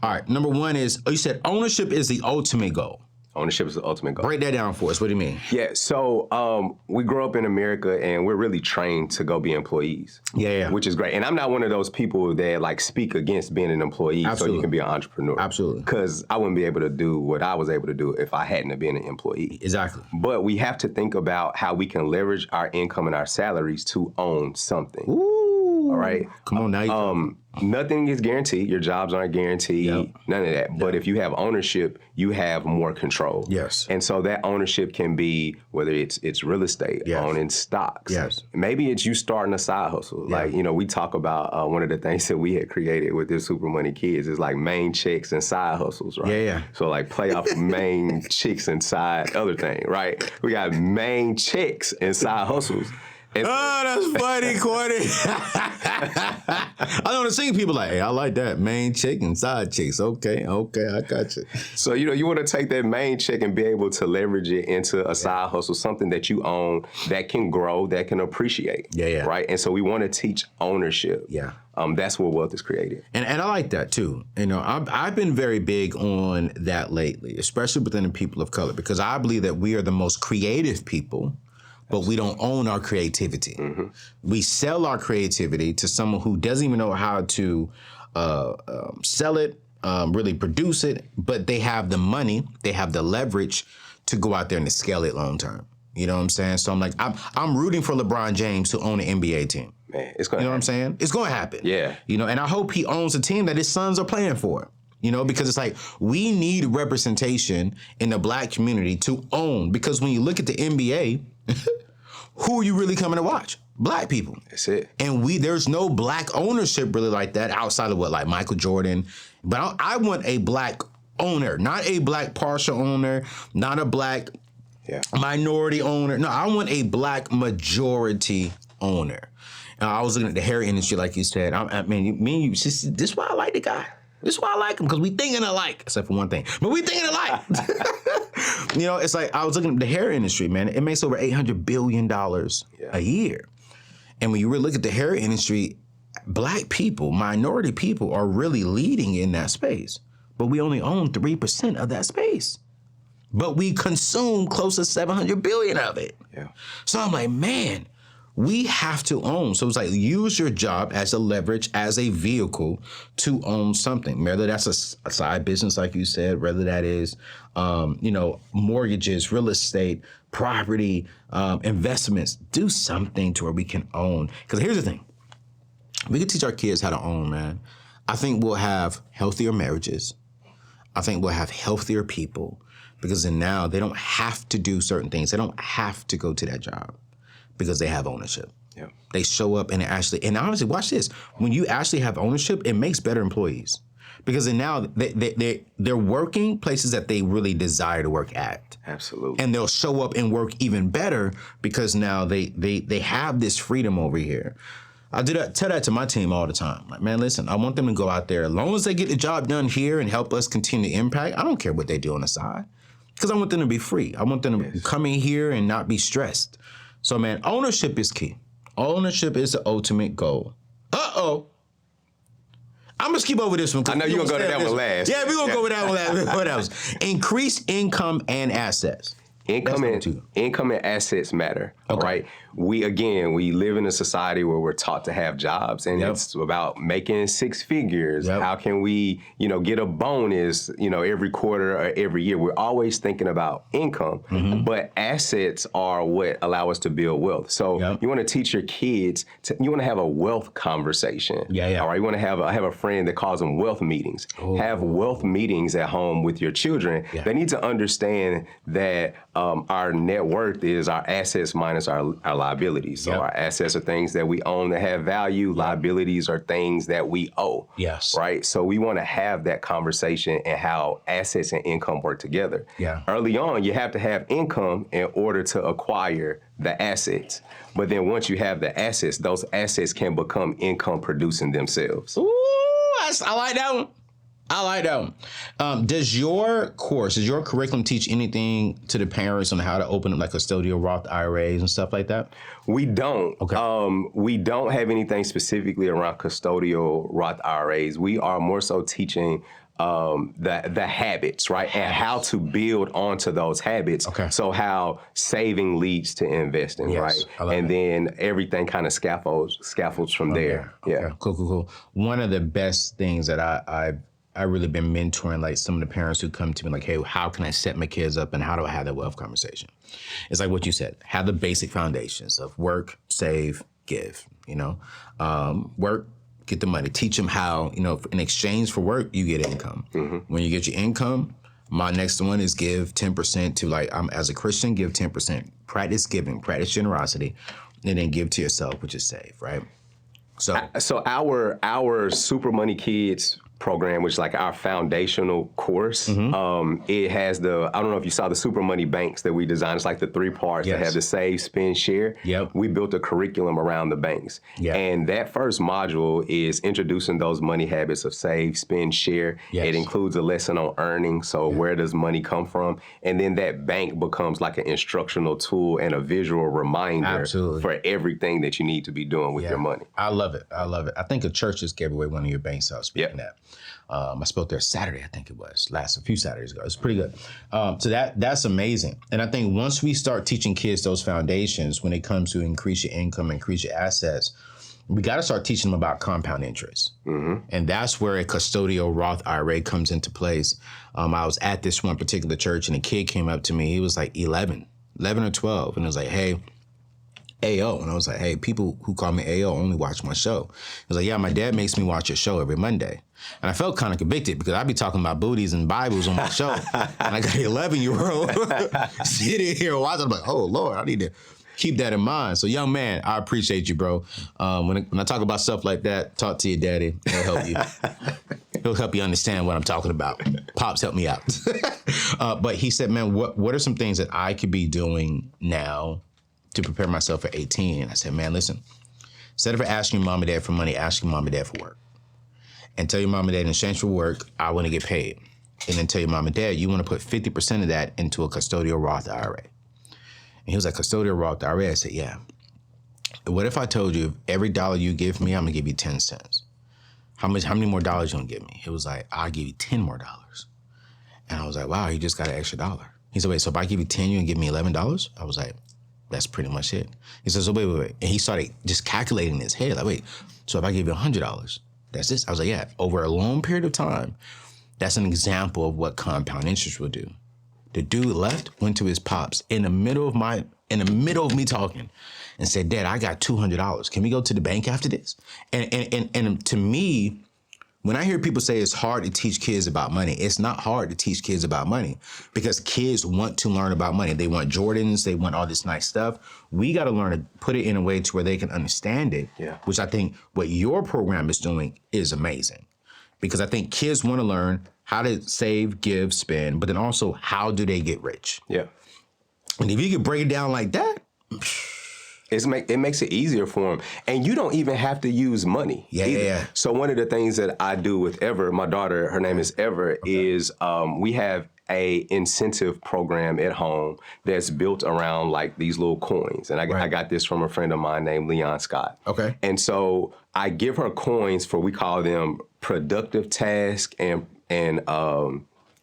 All right. Number one is, you said ownership is the ultimate goal. Ownership is the ultimate goal. Break that down for us. What do you mean? Yeah, so we grew up in America and we're really trained to go be employees. Yeah. Which is great. And I'm not one of those people that like speak against being an employee so you can be an entrepreneur. Absolutely. Because I wouldn't be able to do what I was able to do if I hadn't have been an employee. Exactly. But we have to think about how we can leverage our income and our salaries to own something. Ooh. All right. Come on now. Nothing is guaranteed. Your jobs aren't guaranteed. Yep. None of that. Yep. But if you have ownership, you have more control. Yes. And so that ownership can be whether it's real estate, owning stocks. Yes. Maybe it's you starting a side hustle. Yeah. Like, we talk about one of the things that we had created with this Super Money Kids is like main checks and side hustles, right? Yeah. So like play off of main chicks and side other thing, right? We got main checks and side hustles. That's funny, Courtney. I don't want to see people like, hey, I like that. Main chick and side chicks. Okay, I got you. So, you want to take that main check and be able to leverage it into a side hustle, something that you own that can grow, that can appreciate. Yeah. Right? And so we want to teach ownership. Yeah. That's where wealth is created. And I like that too. I've been very big on that lately, especially within the people of color, because I believe that we are the most creative people, but we don't own our creativity. Mm-hmm. We sell our creativity to someone who doesn't even know how to sell it, really produce it, but they have the money, they have the leverage to go out there and to scale it long term. You know what I'm saying? So I'm like, I'm rooting for LeBron James to own an NBA team. Man, it's going to happen. You know what I'm saying? It's going to happen. Yeah. And I hope he owns a team that his sons are playing for. Because it's like we need representation in the black community to own. Because when you look at the NBA, who are you really coming to watch? Black people. That's it. And there's no black ownership really like that outside of like Michael Jordan. But I want a black owner, not a black partial owner, not a black minority owner. No, I want a black majority owner. I was looking at the hair industry, like you said. This is why I like the guy. This is why I like him, because we thinking alike, except for one thing. But we thinking alike. It's like I was looking at the hair industry, man. It makes over $800 billion a year. And when you really look at the hair industry, black people, minority people are really leading in that space. But we only own 3% of that space. But we consume close to 700 billion of it. Yeah. So I'm like, man, we have to own. So it's like use your job as a leverage, as a vehicle to own something. Whether that's a side business, like you said, whether that is, mortgages, real estate, property, investments. Do something to where we can own. Because here's the thing. We can teach our kids how to own, man. I think we'll have healthier marriages. I think we'll have healthier people. Because then now they don't have to do certain things. They don't have to go to that job. Because they have ownership. Yeah. They show up and honestly, watch this. When you actually have ownership, it makes better employees. Because then now they're working places that they really desire to work at. Absolutely. And they'll show up and work even better because now they have this freedom over here. I tell that to my team all the time. Like, man, listen, I want them to go out there. As long as they get the job done here and help us continue to impact, I don't care what they do on the side. Because I want them to be free. I want them to come in here and not be stressed. So, man, ownership is key. Ownership is the ultimate goal. Uh-oh. I'm going to skip over this one. I know you're going to go to that one last. Yeah, we're going to go with that one last. What else? Increase income and assets. Income and assets matter, right? We live in a society where we're taught to have jobs, and it's about making six figures. How can we, get a bonus, every quarter or every year? We're always thinking about income, but assets are what allow us to build wealth. So you want to teach your kids, you want to have a wealth conversation. All right, you want to have a friend that calls them wealth meetings. Have wealth meetings at home with your children. They need to understand that our net worth is our assets minus our liabilities. So our assets are things that we own that have value. Liabilities are things that we owe. Yes. Right? So we want to have that conversation and how assets and income work together. Early on, you have to have income in order to acquire the assets. But then once you have the assets, those assets can become income producing themselves. Ooh, I like that one. Does your curriculum teach anything to the parents on how to open up like custodial Roth IRAs and stuff like that? We don't. Okay. We don't have anything specifically around custodial Roth IRAs. We are more so teaching the habits, right? And how to build onto those habits. Okay. So how saving leads to investing, Yes, right? I love And that. then everything kind of scaffolds from there. Okay. Yeah. Cool. One of the best things that I really been mentoring like some of the parents who come to me like, hey, how can I set my kids up and how do I have that wealth conversation? It's like what you said, have the basic foundations of work, save, give, work, get the money, teach them how, in exchange for work, you get income. When you get your income, my next one is give 10% to I'm as a Christian, give 10%, practice giving, practice generosity, and then give to yourself, which is save, right? So our Super Money Kids program, which is like our foundational course, it has I don't know if you saw the Super Money banks that we designed. It's like the 3 parts that have the save, spend, share. Yep. We built a curriculum around the banks. Yep. And that first module is introducing those money habits of save, spend, share. Yes. It includes a lesson on earning. So where does money come from? And then that bank becomes like an instructional tool and a visual reminder for everything that you need to be doing with your money. I love it. I think a church just gave away one of your banks. I was speaking that. I spoke there Saturday, I think it was, a few Saturdays ago. It's pretty good. So that's amazing. And I think once we start teaching kids those foundations, when it comes to increase your income, increase your assets, we got to start teaching them about compound interest. And that's where a custodial Roth IRA comes into place. I was at this one particular church and a kid came up to me. He was like 11 or 12. And I was like, hey, AO. And I was like, hey, people who call me AO only watch my show. He was like, yeah, my dad makes me watch your show every Monday. And I felt kind of convicted because I'd be talking about booties and Bibles on my show. And I got an 11-year-old sitting here watching. I'm like, oh, Lord, I need to keep that in mind. So, young man, I appreciate you, bro. When I talk about stuff like that, talk to your daddy. He'll help you. He'll help you understand what I'm talking about. Pops, help me out. But he said, man, what are some things that I could be doing now to prepare myself for 18? And I said, man, listen, instead of asking mom and dad for money, ask your mom and dad for work. And tell your mom and dad in exchange for work, I want to get paid. And then tell your mom and dad, you want to put 50% of that into a custodial Roth IRA. And he was like, custodial Roth IRA? I said, yeah. What if I told you, if every dollar you give me, I'm going to give you 10 cents? How many more dollars you going to give me? He was like, I'll give you 10 more dollars. And I was like, wow, you just got an extra dollar. He said, wait, so if I give you 10, you going to give me $11? I was like, that's pretty much it. He said, so wait. And he started just calculating in his head, like, wait, so if I give you $100, that's this? I was like, yeah, over a long period of time, that's an example of what compound interest will do. The dude went to his pops in the middle of me talking and said, Dad, I got $200. Can we go to the bank after this? And to me, when I hear people say it's hard to teach kids about money, it's not hard to teach kids about money because kids want to learn about money. They want Jordans. They want all this nice stuff. We got to learn to put it in a way to where they can understand it, which I think what your program is doing is amazing because I think kids want to learn how to save, give, spend, but then also how do they get rich? Yeah. And if you can break it down like that, it makes it easier for them. And you don't even have to use money. Yeah. So one of the things that I do with Ever, my daughter, her name is Ever, is we have a incentive program at home that's built around like these little coins. And I got this from a friend of mine named Leon Scott. Okay. And so I give her coins for, we call them productive tasks and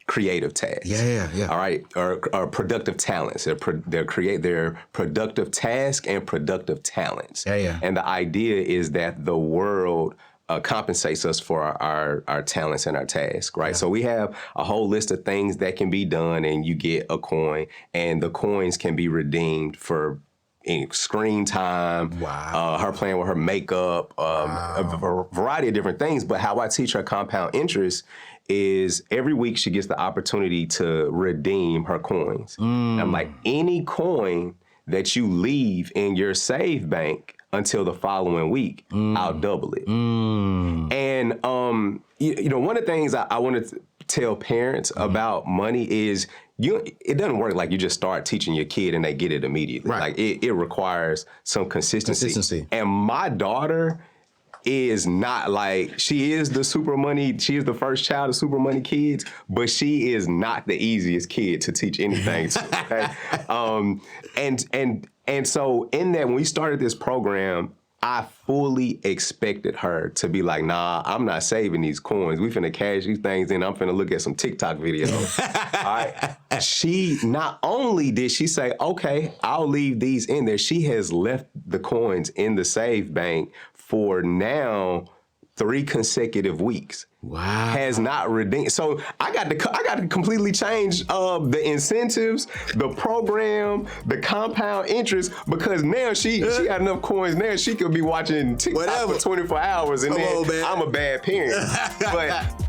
creative tasks. Yeah. All right, or productive talents. They're productive tasks and productive talents. Yeah. And the idea is that the world compensates us for our talents and our tasks, right? Yeah. So we have a whole list of things that can be done, and you get a coin, and the coins can be redeemed for screen time, her playing with her makeup, a variety of different things. But how I teach her compound interest is every week she gets the opportunity to redeem her coins. I'm like, any coin that you leave in your save bank until the following week, I'll double it. And one of the things I want to tell parents about money is it doesn't work like you just start teaching your kid and they get it immediately. Right. Like it requires some consistency. And my daughter is not like, she is the first child of Super Money Kids, but she is not the easiest kid to teach anything to. Okay? And so in that, when we started this program, I fully expected her to be like, nah, I'm not saving these coins. We finna cash these things in. I'm finna look at some TikTok videos. All right. She, not only did she say, okay, I'll leave these in there, she has left the coins in the save bank for now 3 consecutive weeks. Wow. Has not redeemed. So I got to completely change the incentives, the program, the compound interest, because now she got enough coins now she could be watching TikTok for 24 hours and I'm a bad parent. But